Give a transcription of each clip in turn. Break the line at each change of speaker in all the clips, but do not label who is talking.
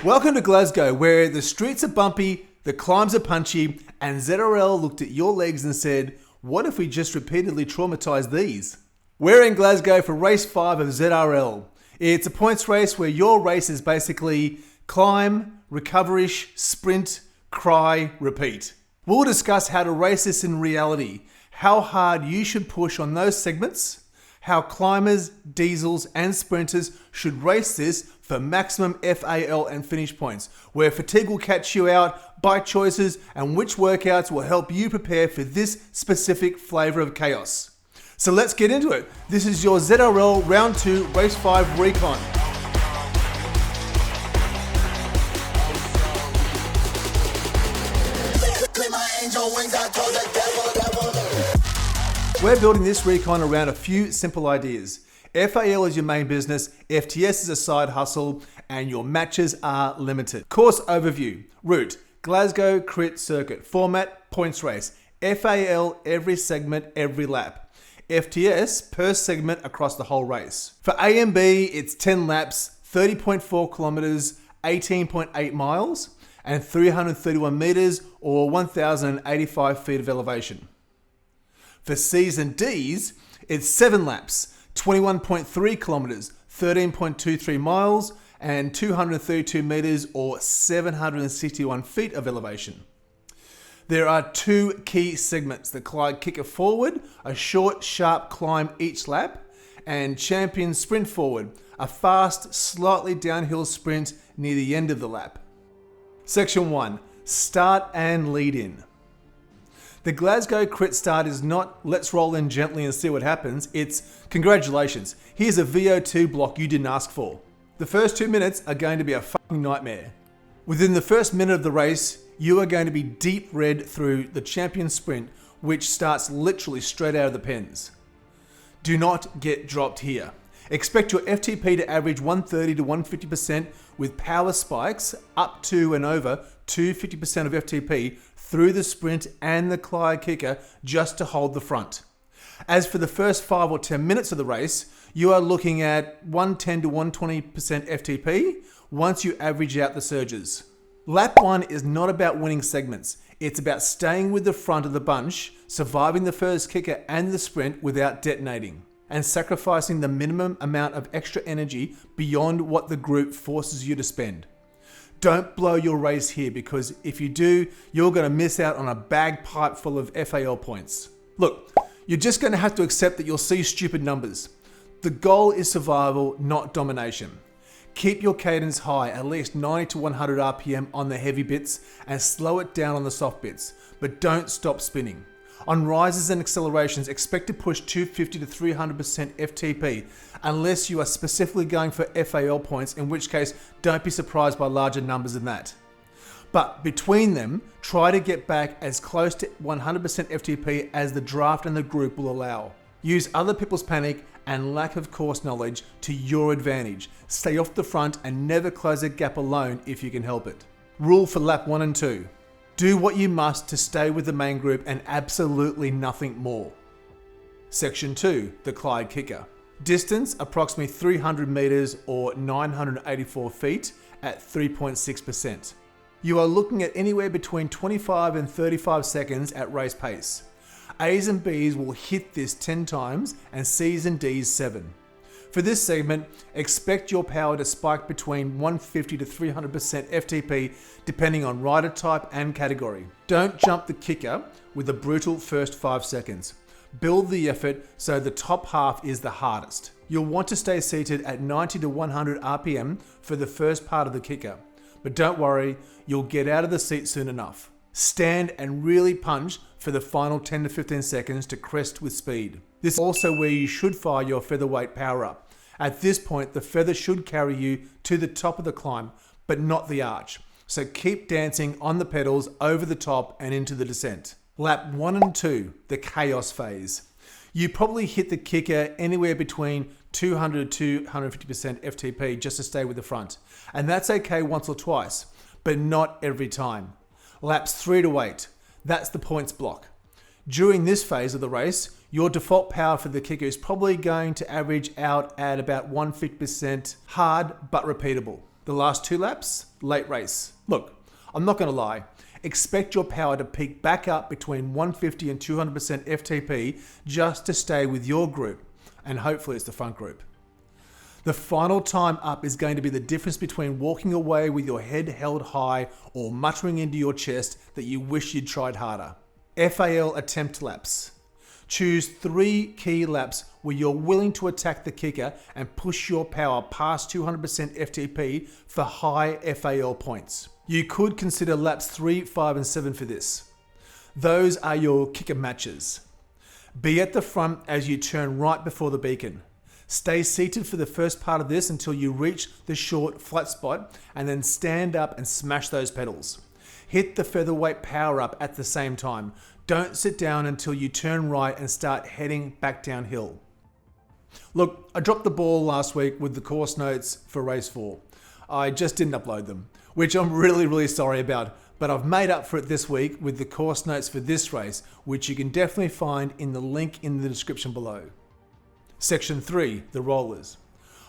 Welcome to Glasgow, where the streets are bumpy, the climbs are punchy, and ZRL looked at your legs and said, what if we just repeatedly traumatise these? We're in Glasgow for race 5 of ZRL. It's a points race where your race is basically climb, recover-ish, sprint, cry, repeat. We'll discuss how to race this in reality, how hard you should push on those segments, how climbers, diesels, and sprinters should race this for maximum FAL and finish points, where fatigue will catch you out, bike choices, and which workouts will help you prepare for this specific flavour of chaos. So let's get into it. This is your ZRL Round 2 Race 5 Recon. We're building this recon around a few simple ideas. FAL is your main business, FTS is a side hustle, and your matches are limited. Course overview. Route: Glasgow Crit Circuit. Format: points race. FAL every segment, every lap. FTS per segment across the whole race. For A and B, it's 10 laps, 30.4 kilometers, 18.8 miles, and 331 meters or 1,085 feet of elevation. For C's and D's, it's 7 laps, 21.3 kilometers, 13.23 miles, and 232 meters or 761 feet of elevation. There are 2 key segments: the Clyde Kicker Forward, a short, sharp climb each lap, and Champion Sprint Forward, a fast, slightly downhill sprint near the end of the lap. Section 1. Start and lead in. The Glasgow Crit start is not let's roll in gently and see what happens, it's congratulations, here's a VO2 block you didn't ask for. The first 2 minutes are going to be a fucking nightmare. Within the first minute of the race, you are going to be deep red through the Champion Sprint, which starts literally straight out of the pens. Do not get dropped here. Expect your FTP to average 130 to 150% with power spikes up to and over 250% of FTP through the sprint and the Clyde Kicker just to hold the front. As for the first 5 or 10 minutes of the race, you are looking at 110 to 120% FTP once you average out the surges. Lap 1 is not about winning segments. It's about staying with the front of the bunch, surviving the first kicker and the sprint without detonating, and sacrificing the minimum amount of extra energy beyond what the group forces you to spend. Don't blow your race here, because if you do, you're going to miss out on a bagpipe full of FAL points. Look, you're just going to have to accept that you'll see stupid numbers. The goal is survival, not domination. Keep your cadence high, at least 90 to 100 RPM on the heavy bits, and slow it down on the soft bits, but don't stop spinning. On rises and accelerations, expect to push 250 to 300% FTP, unless you are specifically going for FAL points, in which case don't be surprised by larger numbers than that. But between them, try to get back as close to 100% FTP as the draft and the group will allow. Use other people's panic and lack of course knowledge to your advantage. Stay off the front and never close a gap alone if you can help it. Rule for lap 1 and 2. Do what you must to stay with the main group and absolutely nothing more. Section 2. The Clyde Kicker. Distance approximately 300 meters or 984 feet at 3.6%. You are looking at anywhere between 25 and 35 seconds at race pace. A's and B's will hit this 10 times and C's and D's 7. For this segment, expect your power to spike between 150 to 300% FTP depending on rider type and category. Don't jump the kicker with a brutal first 5 seconds. Build the effort so the top half is the hardest. You'll want to stay seated at 90 to 100 RPM for the first part of the kicker, but don't worry, you'll get out of the seat soon enough. Stand and really punch for the final 10 to 15 seconds to crest with speed. This is also where you should fire your featherweight power up. At this point, the feather should carry you to the top of the climb, but not the arch. So keep dancing on the pedals over the top and into the descent. Lap 1 and 2, the chaos phase. You probably hit the kicker anywhere between 200 to 250% FTP just to stay with the front. And that's okay once or twice, but not every time. Laps 3 to 8, that's the points block. During this phase of the race, your default power for the kicker is probably going to average out at about 150% hard but repeatable. The last 2 laps, late race. Look, I'm not going to lie. Expect your power to peak back up between 150 and 200% FTP just to stay with your group, and hopefully it's the front group. The final time up is going to be the difference between walking away with your head held high or muttering into your chest that you wish you'd tried harder. FAL attempt laps. Choose 3 key laps where you're willing to attack the kicker and push your power past 200% FTP for high FAL points. You could consider laps 3, 5, and 7 for this. Those are your kicker matches. Be at the front as you turn right before the beacon. Stay seated for the first part of this until you reach the short flat spot and then stand up and smash those pedals. Hit the featherweight power up at the same time. Don't sit down until you turn right and start heading back downhill. Look, I dropped the ball last week with the course notes for race 4. I just didn't upload them, which I'm really sorry about, but I've made up for it this week with the course notes for this race, which you can definitely find in the link in the description below. Section 3, the rollers.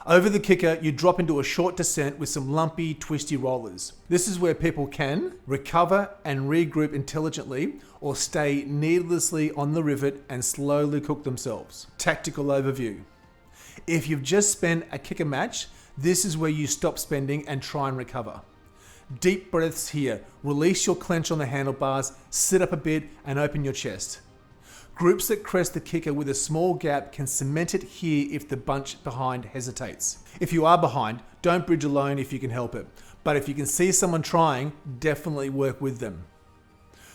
Over the kicker, you drop into a short descent with some lumpy, twisty rollers. This is where people can recover and regroup intelligently or stay needlessly on the rivet and slowly cook themselves. Tactical overview. If you've just spent a kicker match, this is where you stop spending and try and recover. Deep breaths here. Release your clench on the handlebars, sit up a bit and open your chest. Groups that crest the kicker with a small gap can cement it here if the bunch behind hesitates. If you are behind, don't bridge alone if you can help it. But if you can see someone trying, definitely work with them.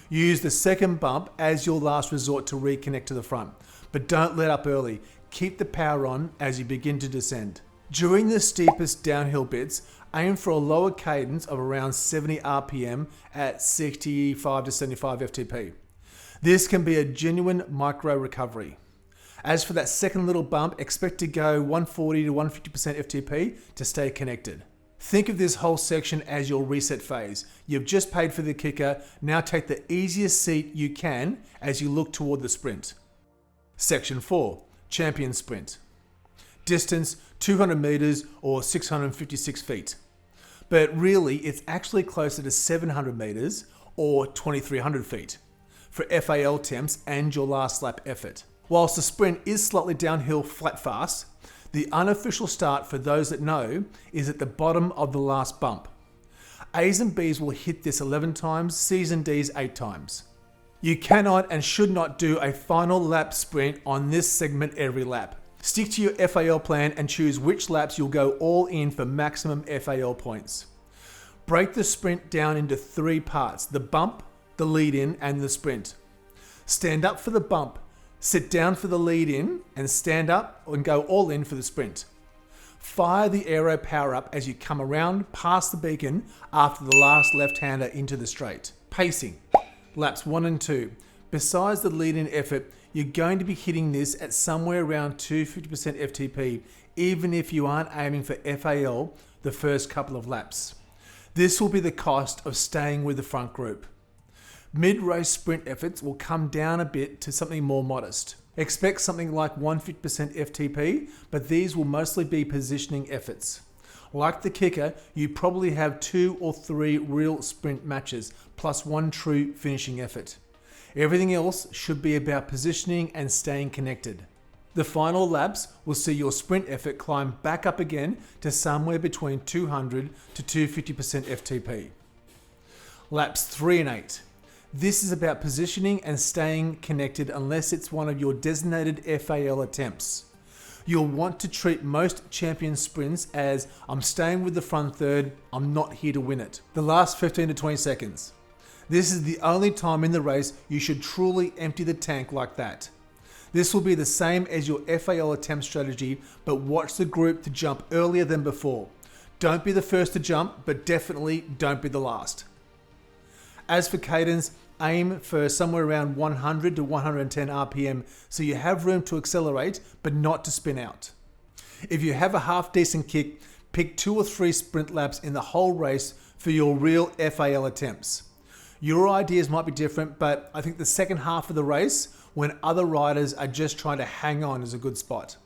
Use the second bump as your last resort to reconnect to the front. But don't let up early. Keep the power on as you begin to descend. During the steepest downhill bits, aim for a lower cadence of around 70 RPM at 65 to 75 FTP. This can be a genuine micro recovery. As for that second little bump, expect to go 140 to 150% FTP to stay connected. Think of this whole section as your reset phase. You've just paid for the kicker, now take the easiest seat you can as you look toward the sprint. Section 4, champion sprint. Distance 200 meters or 656 feet. But really, it's actually closer to 700 meters or 2300 feet. For FAL attempts and your last lap effort. Whilst the sprint is slightly downhill flat fast, the unofficial start for those that know is at the bottom of the last bump. A's and B's will hit this 11 times, C's and D's 8 times. You cannot and should not do a final lap sprint on this segment every lap. Stick to your FAL plan and choose which laps you'll go all in for maximum FAL points. Break the sprint down into 3 parts, the bump, the lead in and the sprint. Stand up for the bump, sit down for the lead in and stand up and go all in for the sprint. Fire the aero power up as you come around past the beacon after the last left-hander into the straight. Pacing, laps 1 and 2. Besides the lead in effort, you're going to be hitting this at somewhere around 250% FTP, even if you aren't aiming for FAL the first couple of laps. This will be the cost of staying with the front group. Mid-race sprint efforts will come down a bit to something more modest. Expect something like 150% FTP, but these will mostly be positioning efforts. Like the kicker, you probably have 2 or 3 real sprint matches, plus 1 true finishing effort. Everything else should be about positioning and staying connected. The final laps will see your sprint effort climb back up again to somewhere between 200 to 250% FTP. Laps 3 and 8. This is about positioning and staying connected unless it's one of your designated FAL attempts. You'll want to treat most champion sprints as I'm staying with the front third, I'm not here to win it. The last 15 to 20 seconds. This is the only time in the race you should truly empty the tank like that. This will be the same as your FAL attempt strategy, but watch the group to jump earlier than before. Don't be the first to jump, but definitely don't be the last. As for cadence, aim for somewhere around 100 to 110 RPM so you have room to accelerate but not to spin out. If you have a half decent kick, pick 2 or 3 sprint laps in the whole race for your real FAL attempts. Your ideas might be different, but I think the second half of the race, when other riders are just trying to hang on, is a good spot.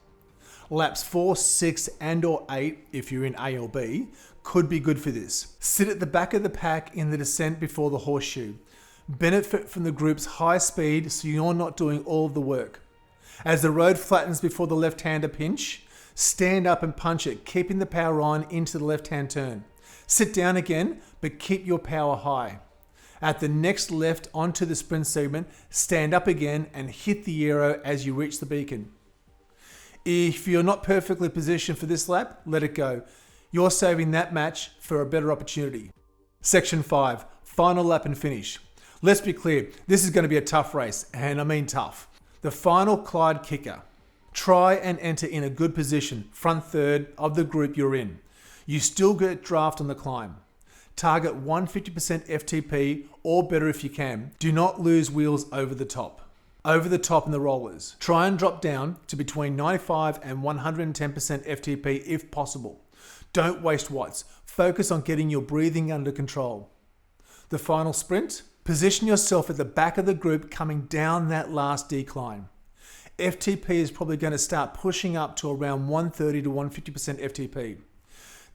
Laps 4, 6 and or 8, if you're in A or B, could be good for this. Sit at the back of the pack in the descent before the horseshoe. Benefit from the group's high speed so you're not doing all of the work. As the road flattens before the left-hander pinch, stand up and punch it, keeping the power on into the left-hand turn. Sit down again, but keep your power high. At the next left onto the sprint segment, stand up again and hit the aero as you reach the beacon. If you're not perfectly positioned for this lap, let it go. You're saving that match for a better opportunity. Section 5, final lap and finish. Let's be clear, this is going to be a tough race, and I mean tough. The final Clyde Kicker. Try and enter in a good position, front third of the group you're in. You still get draft on the climb. Target 150% FTP or better if you can. Do not lose wheels over the top. Over the top in the rollers. Try and drop down to between 95 and 110% FTP if possible. Don't waste watts. Focus on getting your breathing under control. The final sprint. Position yourself at the back of the group coming down that last decline. FTP is probably going to start pushing up to around 130 to 150% FTP.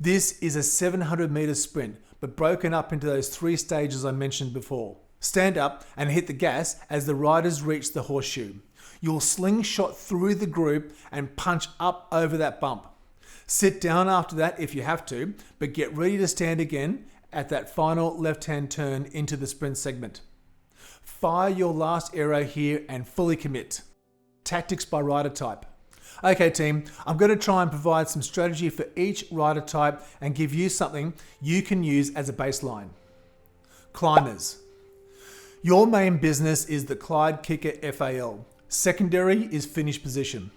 This is a 700 meter sprint, but broken up into those 3 stages I mentioned before. Stand up and hit the gas as the riders reach the horseshoe. You'll slingshot through the group and punch up over that bump. Sit down after that if you have to, but get ready to stand again at that final left-hand turn into the sprint segment. Fire your last aero here and fully commit. Tactics by rider type. Okay team, I'm going to try and provide some strategy for each rider type and give you something you can use as a baseline. Climbers. Your main business is the Clyde Kicker FAL. Secondary is finish position.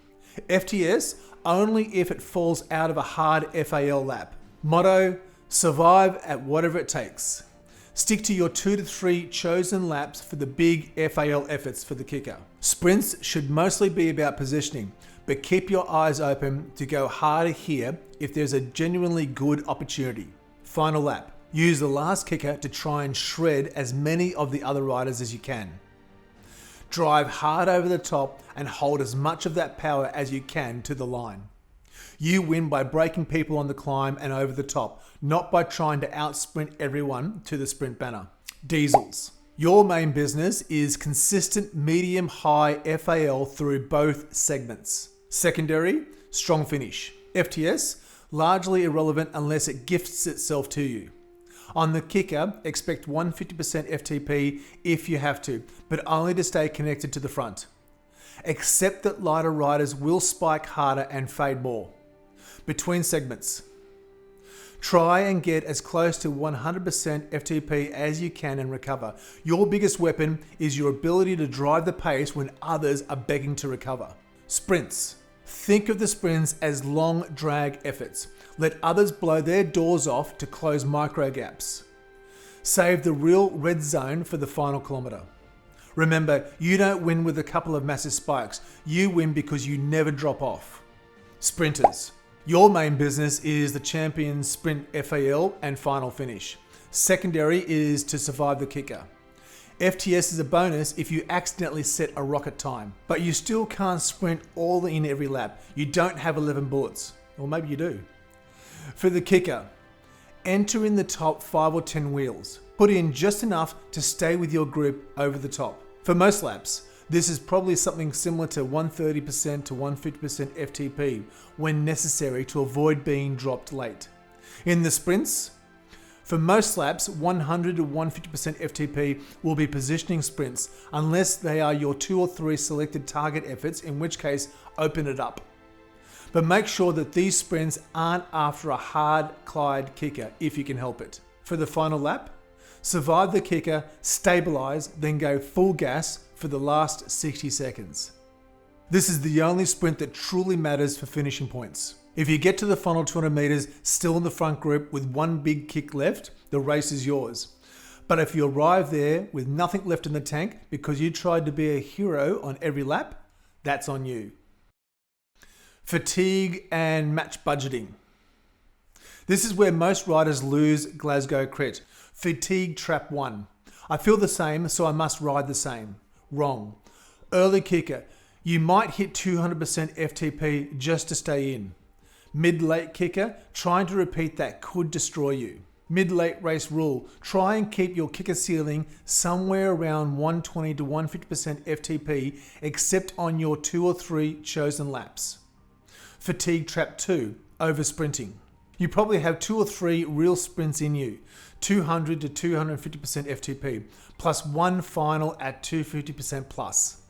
FTS only if it falls out of a hard FAL lap. Motto, survive at whatever it takes. Stick to your 2 to 3 chosen laps for the big FAL efforts for the kicker. Sprints should mostly be about positioning, but keep your eyes open to go harder here if there's a genuinely good opportunity. Final lap. Use the last kicker to try and shred as many of the other riders as you can. Drive hard over the top and hold as much of that power as you can to the line. You win by breaking people on the climb and over the top, not by trying to out-sprint everyone to the sprint banner. Diesels. Your main business is consistent medium-high FAL through both segments. Secondary, strong finish. FTS, largely irrelevant unless it gifts itself to you. On the kicker, expect 150% FTP if you have to, but only to stay connected to the front. Accept that lighter riders will spike harder and fade more. Between segments. Try and get as close to 100% FTP as you can and recover. Your biggest weapon is your ability to drive the pace when others are begging to recover. Sprints. Think of the sprints as long drag efforts. Let others blow their doors off to close micro gaps. Save the real red zone for the final kilometre. Remember, you don't win with a couple of massive spikes. You win because you never drop off. Sprinters. Your main business is the champion sprint FAL and final finish. Secondary is to survive the kicker. FTS is a bonus if you accidentally set a rocket time, but you still can't sprint all in every lap. You don't have 11 bullets, or maybe you do. For the kicker, enter in the top 5 or 10 wheels. Put in just enough to stay with your group over the top. For most laps, this is probably something similar to 130% to 150% FTP when necessary to avoid being dropped late. In the sprints, for most laps, 100 to 150% FTP will be positioning sprints unless they are your 2 or 3 selected target efforts, in which case open it up. But make sure that these sprints aren't after a hard Clyde kicker if you can help it. For the final lap, survive the kicker, stabilize, then go full gas for the last 60 seconds. This is the only sprint that truly matters for finishing points. If you get to the final 200 meters still in the front group with one big kick left, the race is yours. But if you arrive there with nothing left in the tank because you tried to be a hero on every lap, that's on you. Fatigue and match budgeting. This is where most riders lose Glasgow Crit. Fatigue trap 1. I feel the same, so I must ride the same. Wrong. Early kicker. You might hit 200% FTP just to stay in. Mid-late kicker, trying to repeat that could destroy you. Mid-late race rule, try and keep your kicker ceiling somewhere around 120 to 150% FTP, except on your 2 or 3 chosen laps. Fatigue trap 2, over sprinting. You probably have 2 or 3 real sprints in you, 200 to 250% FTP, plus 1 final at 250% plus.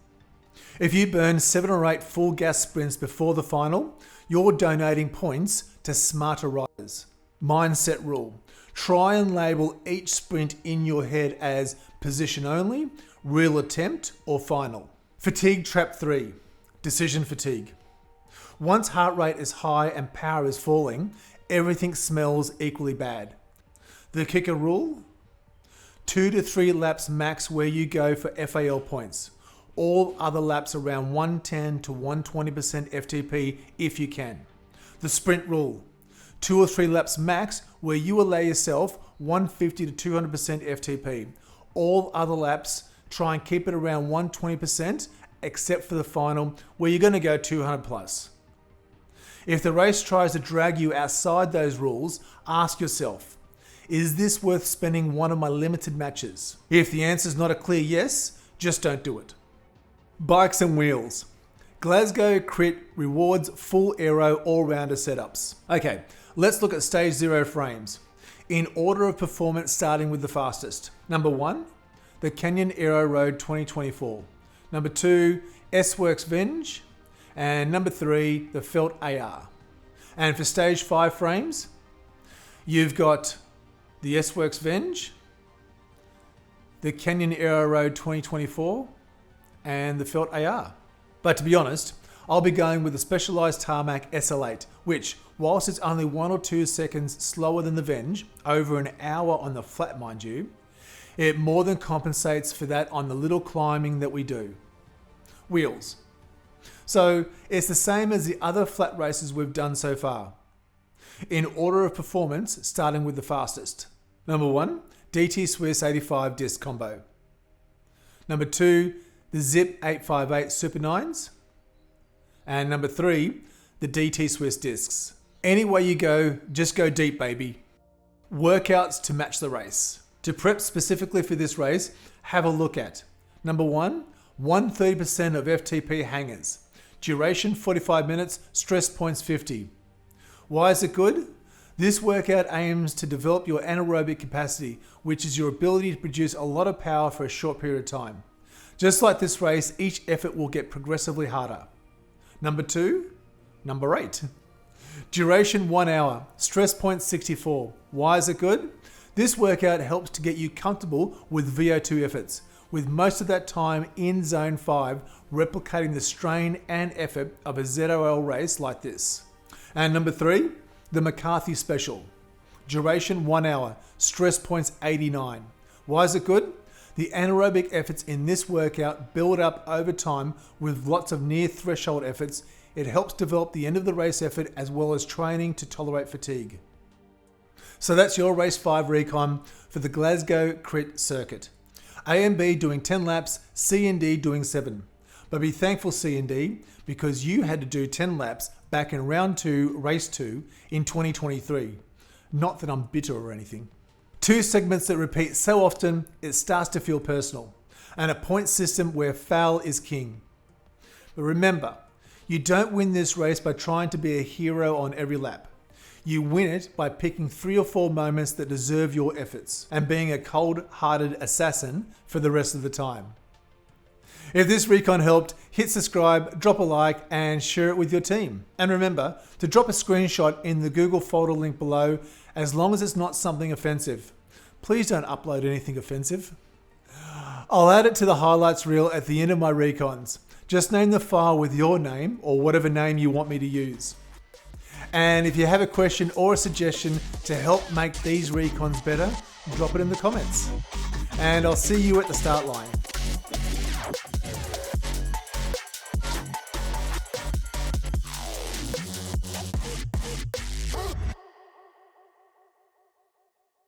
If you burn 7 or 8 full gas sprints before the final, you're donating points to smarter riders. Mindset rule. Try and label each sprint in your head as position only, real attempt, or final. Fatigue trap 3, decision fatigue. Once heart rate is high and power is falling, everything smells equally bad. The kicker rule, 2 to 3 laps max where you go for FAL points. All other laps around 110 to 120% FTP if you can. The sprint rule, 2 or 3 laps max where you allow yourself 150 to 200% FTP. All other laps, try and keep it around 120% except for the final where you're going to go 200 plus. If the race tries to drag you outside those rules, ask yourself, is this worth spending one of my limited matches? If the answer is not a clear yes, just don't do it. Bikes and wheels. Glasgow Crit rewards full aero all-rounder setups. Okay, let's look at stage 0 frames. In order of performance, starting with the fastest. Number 1, the Canyon Aero Road 2024. Number 2, S-Works Venge. And number 3, the Felt AR. And for stage 5 frames, you've got the S-Works Venge, the Canyon Aero Road 2024, and the Felt AR. But to be honest, I'll be going with the Specialized Tarmac SL8, which, whilst it's only 1 or 2 seconds slower than the Venge, over an hour on the flat mind you, it more than compensates for that on the little climbing that we do. Wheels. So it's the same as the other flat races we've done so far. In order of performance, starting with the fastest. Number 1, DT Swiss 85 disc combo. Number 2, the Zip 858 Super 9s. And number 3, the DT Swiss discs. Any way you go, just go deep, baby. Workouts to match the race. To prep specifically for this race, have a look at number 1, 130% of FTP hangers. Duration 45 minutes, stress points 50. Why is it good? This workout aims to develop your anaerobic capacity, which is your ability to produce a lot of power for a short period of time. Just like this race, each effort will get progressively harder. Number 2, number 8. Duration 1 hour, stress point 64. Why is it good? This workout helps to get you comfortable with VO2 efforts, with most of that time in zone 5, replicating the strain and effort of a ZRL race like this. And number 3, the McCarthy Special. Duration 1 hour, stress points 89. Why is it good? The anaerobic efforts in this workout build up over time with lots of near threshold efforts. It helps develop the end of the race effort as well as training to tolerate fatigue. So that's your race 5 recon for the Glasgow Crit Circuit. A and B doing 10 laps, C and D doing 7. But be thankful C and D because you had to do 10 laps back in round 2, race 2 in 2023. Not that I'm bitter or anything. 2 segments that repeat so often it starts to feel personal, and a point system where foul is king. But remember, you don't win this race by trying to be a hero on every lap. You win it by picking 3 or 4 moments that deserve your efforts and being a cold-hearted assassin for the rest of the time. If this recon helped, hit subscribe, drop a like, and share it with your team. And remember to drop a screenshot in the Google folder link below, as long as it's not something offensive. Please don't upload anything offensive. I'll add it to the highlights reel at the end of my recons. Just name the file with your name or whatever name you want me to use. And if you have a question or a suggestion to help make these recons better, drop it in the comments. And I'll see you at the start line.